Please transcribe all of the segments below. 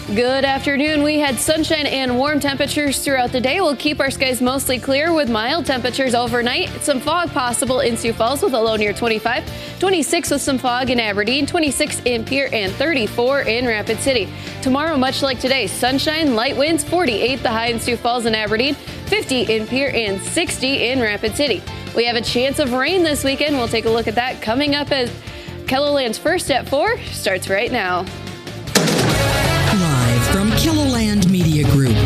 Good afternoon. We had sunshine and warm temperatures throughout the day. We'll keep our skies mostly clear with mild temperatures overnight. Some fog possible in Sioux Falls with a low near 25, 26 with some fog in Aberdeen, 26 in Pierre, and 34 in Rapid City. Tomorrow, much like today, sunshine, light winds, 48 the high in Sioux Falls and Aberdeen, 50 in Pierre, and 60 in Rapid City. We have a chance of rain this weekend. We'll take a look at that coming up as KELOLAND's First at 4 starts right now. Live from KELOLAND Media Group.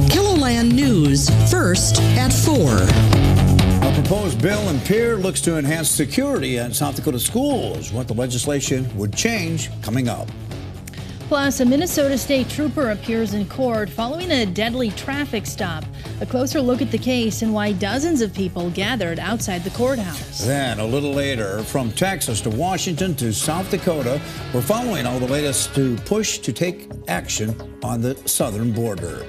KELOLAND News, First at 4. A proposed bill in Pierre looks to enhance security at South Dakota schools. What the legislation would change coming up. Plus, a Minnesota state trooper appears in court following a deadly traffic stop. A closer look at the case and why dozens of people gathered outside the courthouse. Then, a little later, from Texas to Washington to South Dakota, we're following all the latest to push to take action on the southern border.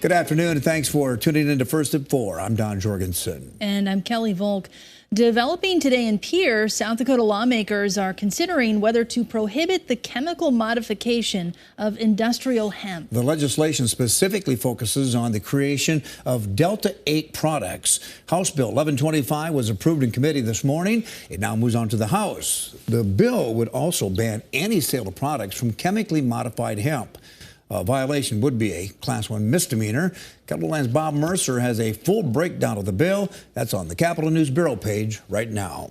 Good afternoon, and thanks for tuning in to First at 4. I'm Don Jorgensen. And I'm Kelly Volk. Developing today in Pierre, South Dakota lawmakers are considering whether to prohibit the chemical modification of industrial hemp. The legislation specifically focuses on the creation of Delta-8 products. House Bill 1125 was approved in committee this morning. It now moves on to the House. The bill would also ban any sale of products from chemically modified hemp. A violation would be a Class 1 misdemeanor. KELOLAND's Bob Mercer has a full breakdown of the bill. That's on the Capitol News Bureau page right now.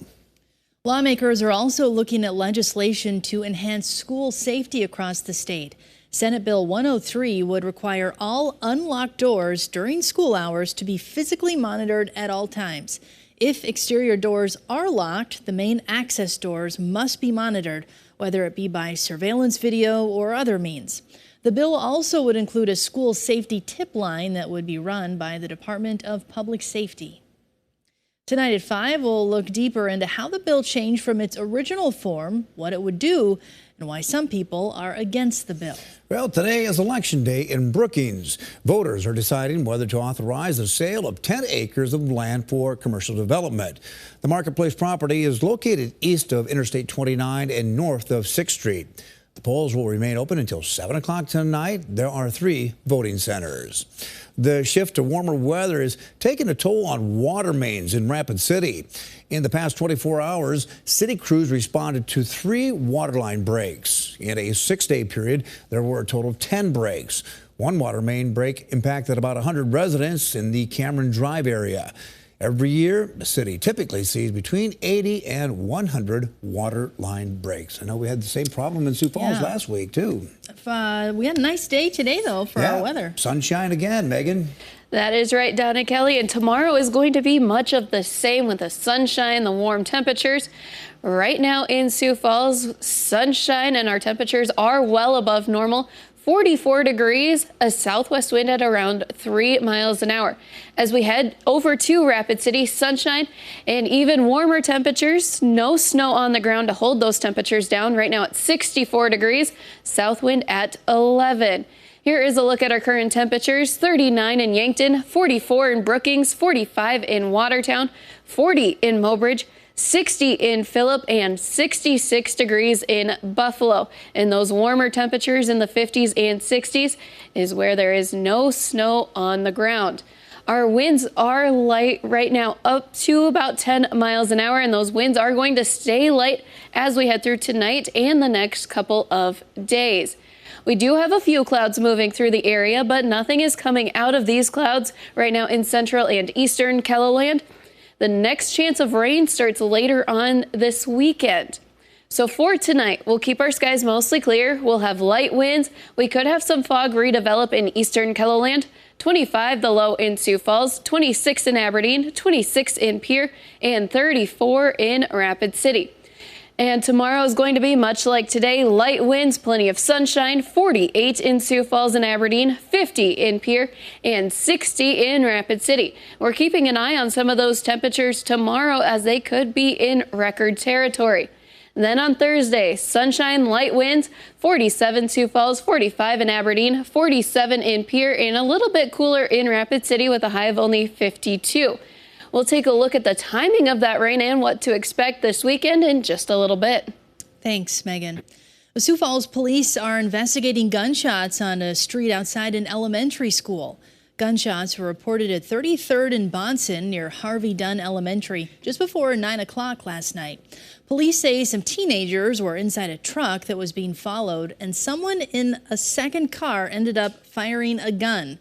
Lawmakers are also looking at legislation to enhance school safety across the state. Senate Bill 103 would require all unlocked doors during school hours to be physically monitored at all times. If exterior doors are locked, the main access doors must be monitored, whether it be by surveillance video or other means. The bill also would include a school safety tip line that would be run by the Department of Public Safety. Tonight at 5, we'll look deeper into how the bill changed from its original form, what it would do, and why some people are against the bill. Well, today is Election Day in Brookings. Voters are deciding whether to authorize the sale of 10 acres of land for commercial development. The Marketplace property is located east of Interstate 29 and north of 6th Street. The polls will remain open until 7 o'clock tonight. There are 3 voting centers. The shift to warmer weather is taking a toll on water mains in Rapid City. In the past 24 hours, city crews responded to 3 waterline breaks. In a 6-day period, there were a total of 10 breaks. One water main break impacted about 100 residents in the Cameron Drive area. Every year, the city typically sees between 80 and 100 water line breaks. I know we had the same problem in Sioux Falls last week, too. We had a nice day today, though, for our weather. Sunshine again, Megan. That is right, Donna Kelly. And tomorrow is going to be much of the same with the sunshine, the warm temperatures. Right now in Sioux Falls, sunshine and our temperatures are well above normal. 44 degrees, a southwest wind at around 3 miles an hour. As we head over to Rapid City, sunshine and even warmer temperatures. No snow on the ground to hold those temperatures down. Right now at 64 degrees, south wind at 11. Here is a look at our current temperatures. 39 in Yankton, 44 in Brookings, 45 in Watertown, 40 in Mobridge, 60 in Phillip, and 66 degrees in Buffalo. And those warmer temperatures in the 50s and 60s is where there is no snow on the ground. Our winds are light right now, up to about 10 miles an hour, and those winds are going to stay light as we head through tonight and the next couple of days. We do have a few clouds moving through the area, but nothing is coming out of these clouds right now in central and eastern KELOLAND. The next chance of rain starts later on this weekend. So for tonight, we'll keep our skies mostly clear. We'll have light winds. We could have some fog redevelop in eastern KELOLAND. 25 the low in Sioux Falls, 26 in Aberdeen, 26 in Pierre, and 34 in Rapid City. And tomorrow is going to be much like today. Light winds, plenty of sunshine, 48 in Sioux Falls and Aberdeen, 50 in Pierre, and 60 in Rapid City. We're keeping an eye on some of those temperatures tomorrow as they could be in record territory. Then on Thursday, sunshine, light winds, 47 Sioux Falls, 45 in Aberdeen, 47 in Pierre, and a little bit cooler in Rapid City with a high of only 52. We'll take a look at the timing of that rain and what to expect this weekend in just a little bit. Thanks, Megan. Sioux Falls police are investigating gunshots on a street outside an elementary school. Gunshots were reported at 33rd and Bonson near Harvey Dunn Elementary just before 9 o'clock last night. Police say some teenagers were inside a truck that was being followed, and someone in a second car ended up firing a gun.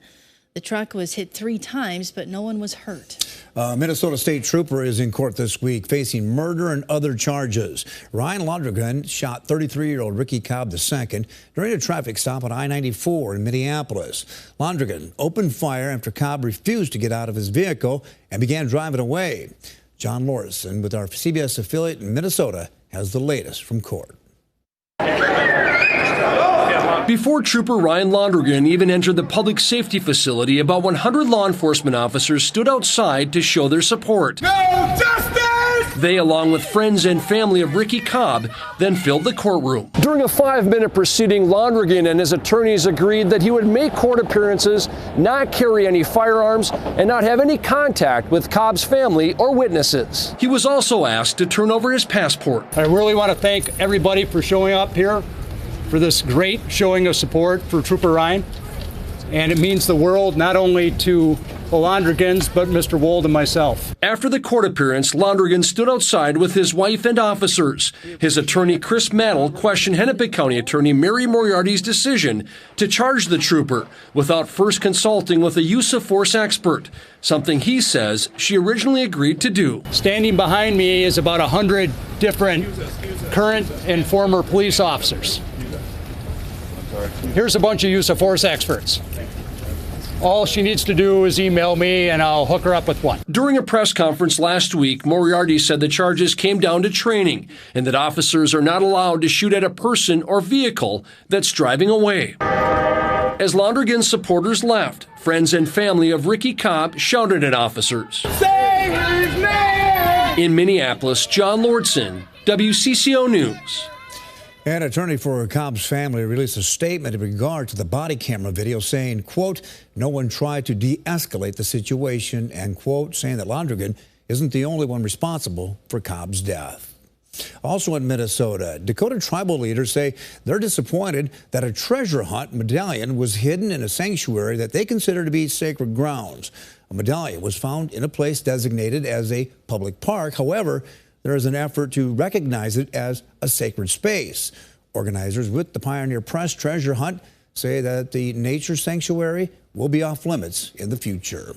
The truck was hit 3 times, but no one was hurt. Minnesota State Trooper is in court this week facing murder and other charges. Ryan Londrigan shot 33-year-old Ricky Cobb II during a traffic stop on I-94 in Minneapolis. Londrigan opened fire after Cobb refused to get out of his vehicle and began driving away. John Lorison with our CBS affiliate in Minnesota has the latest from court. Before Trooper Ryan Londrigan even entered the public safety facility, about 100 law enforcement officers stood outside to show their support. No justice! They, along with friends and family of Ricky Cobb, then filled the courtroom. During a 5-minute proceeding, Londrigan and his attorneys agreed that he would make court appearances, not carry any firearms, and not have any contact with Cobb's family or witnesses. He was also asked to turn over his passport. I really want to thank everybody for showing up here for this great showing of support for Trooper Ryan. And it means the world not only to the Londrigans, but Mr. Wold and myself. After the court appearance, Londrigan stood outside with his wife and officers. His attorney, Chris Mantle, questioned Hennepin County Attorney Mary Moriarty's decision to charge the trooper without first consulting with a use of force expert, something he says she originally agreed to do. Standing behind me is about 100 different current and former police officers. Here's a bunch of use of force experts. All she needs to do is email me and I'll hook her up with one. During a press conference last week, Moriarty said the charges came down to training and that officers are not allowed to shoot at a person or vehicle that's driving away. As Londrigan's supporters left, friends and family of Ricky Cobb shouted at officers. Save his name! In Minneapolis, John Lordson, WCCO News. An attorney for Cobb's family released a statement in regard to the body camera video saying, quote, no one tried to de-escalate the situation, and, quote, saying that Londrigan isn't the only one responsible for Cobb's death. Also in Minnesota, Dakota tribal leaders say they're disappointed that a treasure hunt medallion was hidden in a sanctuary that they consider to be sacred grounds. A medallion was found in a place designated as a public park. However, there is an effort to recognize it as a sacred space. Organizers with the Pioneer Press treasure hunt say that the nature sanctuary will be off limits in the future.